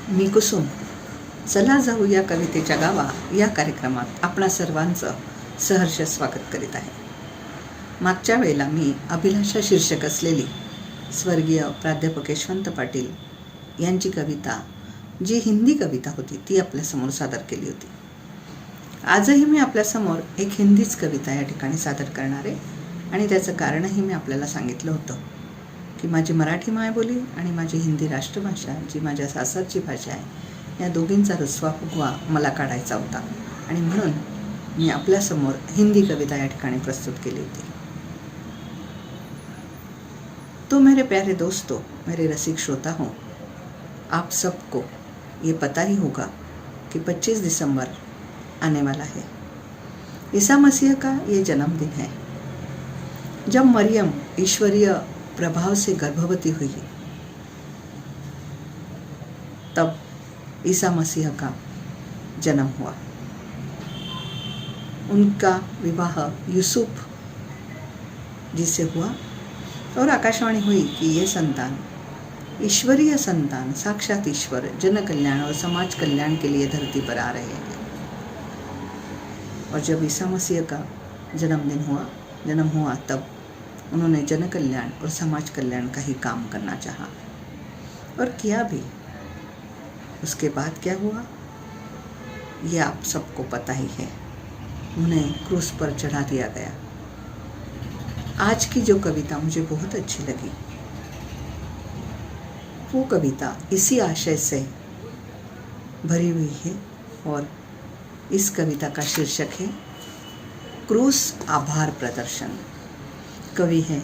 मी कुसुम. चला जाऊ या कवितेच्या गावा या कार्यक्रमात आपणा सर्वांचं सहर्ष स्वागत करीत आहे. मागच्या वेळेला मी अभिलाषा शीर्षक असलेली स्वर्गीय प्राध्यापक यशवंत पाटील यांची कविता, जी हिंदी कविता होती, ती आपल्यासमोर सादर केली होती. आजही मी आपल्यासमोर एक हिंदीच कविता या ठिकाणी सादर करणार आहे आणि त्याचं कारणही मी आपल्याला सांगितलं होतं की माझी मराठी मायबोली आणि माझी हिंदी राष्ट्रभाषा, जी माझ्या सासरची भाषा आहे, या दोघींचा रस्वा फुगवा मला काढायचा होता आणि म्हणून मी आपल्यासमोर हिंदी कविता या ठिकाणी प्रस्तुत केली होती. तो मेरे प्यारे दोस्तों, मेरे रसिक श्रोता हो, आप सबको ये पता ही होगा कि 25 दिसंबर आने वाला है. ईसा मसीह का ये जन्मदिन है. जब मरियम ईश्वरीय प्रभाव से गर्भवती हुई, तब ईसा मसीह का जन्म हुआ. उनका विवाह यूसुफ जी से हुआ और आकाशवाणी हुई कि ये संतान, ईश्वरीय संतान, साक्षात ईश्वर, जन कल्याण और समाज कल्याण के लिए धरती पर आ रहे हैं. और जब ईसा मसीह का जन्म हुआ तब उन्होंने जन कल्याण और समाज कल्याण का ही काम करना चाहा और किया भी. उसके बाद क्या हुआ, ये आप सबको पता ही है. उन्हें क्रूस पर चढ़ा दिया गया. आज की जो कविता मुझे बहुत अच्छी लगी, वो कविता इसी आशय से भरी हुई है और इस कविता का शीर्षक है क्रूस आभार प्रदर्शन. कवि है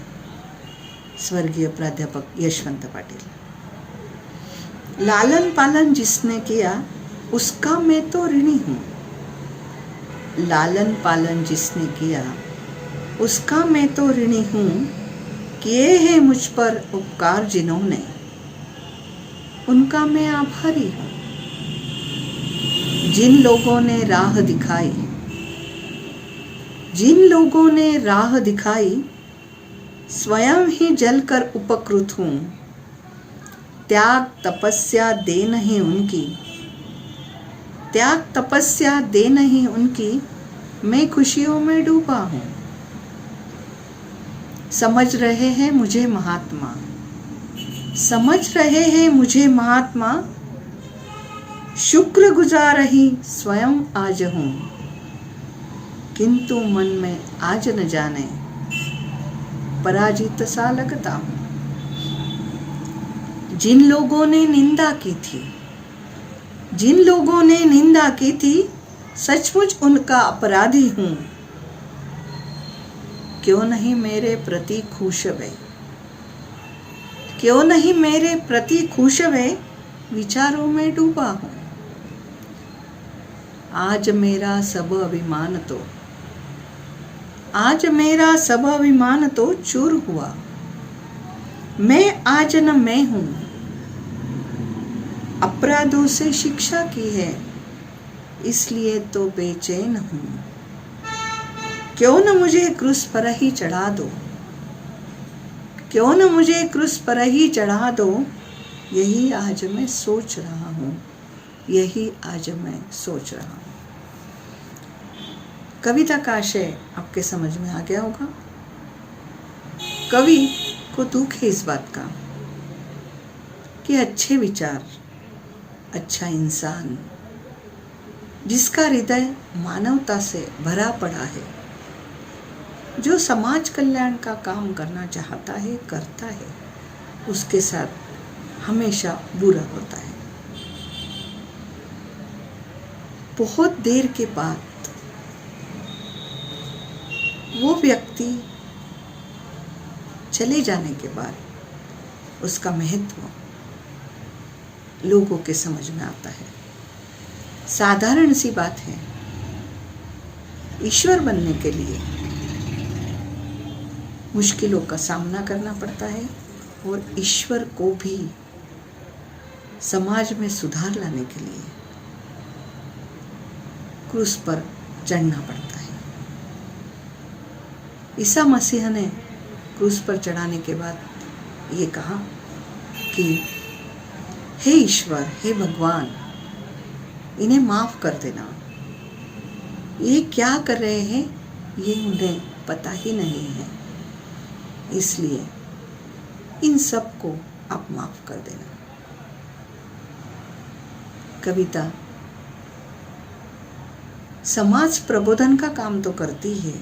स्वर्गीय प्राध्यापक यशवंत पाटिल. लालन पालन जिसने किया उसका मैं तो ऋणी हूँ. लालन पालन जिसने किया उसका मैं तो ऋणी हूँ. किए हैं मुझ पर उपकार जिन्होंने, उनका मैं आभारी हूँ. जिन लोगों ने राह दिखाई, स्वयं ही जलकर उपकृत हूँ. त्याग तपस्या दे नहीं उनकी, मैं खुशियों में डूबा हूँ. समझ रहे हैं मुझे महात्मा, शुक्रगुजार ही स्वयं आज हूँ. किंतु मन में आज न जाने पराजित सा लगता हूँ. जिन लोगों ने निंदा की थी, सचमुच उनका अपराधी हूँ. क्यों नहीं मेरे प्रति खुश वे, विचारों में डूबा हूँ. आज मेरा सब अभिमान तो चूर हुआ. मैं आज न मैं हूँ. अपराधों से शिक्षा की है, इसलिए तो बेचैन हूँ. क्यों न मुझे क्रूस पर ही चढ़ा दो, यही आज मैं सोच रहा हूँ. कविता का आशय आपके समझ में आ गया होगा. कवि को दुख है इस बात का कि अच्छे विचार, अच्छा इंसान, जिसका हृदय मानवता से भरा पड़ा है, जो समाज कल्याण का काम करना चाहता है, करता है, उसके साथ हमेशा बुरा होता है. बहुत देर के बाद वो व्यक्ति चले जाने के बाद उसका महत्व लोगों के समझ में आता है. साधारण सी बात है, ईश्वर बनने के लिए मुश्किलों का सामना करना पड़ता है और ईश्वर को भी समाज में सुधार लाने के लिए क्रूस पर चढ़ना पड़ता है. ईसा मसीह ने क्रूस पर चढ़ाने के बाद ये कहा कि हे ईश्वर, हे भगवान, इन्हें माफ कर देना। ये क्या कर रहे हैं ये उन्हें पता ही नहीं है, इसलिए इन सब को आप माफ कर देना। कविता समाज प्रबोधन का काम तो करती है,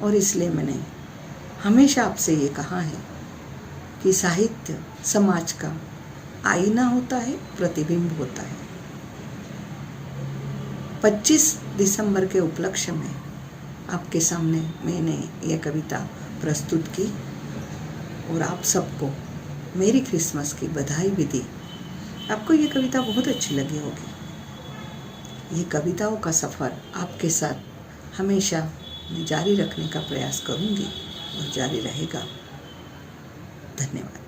और इसलिए मैंने हमेशा आपसे ये कहा है कि साहित्य समाज का आईना होता है, प्रतिबिंब होता है। 25 दिसंबर के उपलक्ष्य में आपके सामने मैंने ये कविता प्रस्तुत की, और आप सबको मेरी क्रिसमस की बधाई भी दी। आपको ये कविता बहुत अच्छी लगी होगी। ये कविताओं का सफ़र आपके साथ हमेशा मैं जारी रखने का प्रयास करूंगी और जारी रहेगा। धन्यवाद।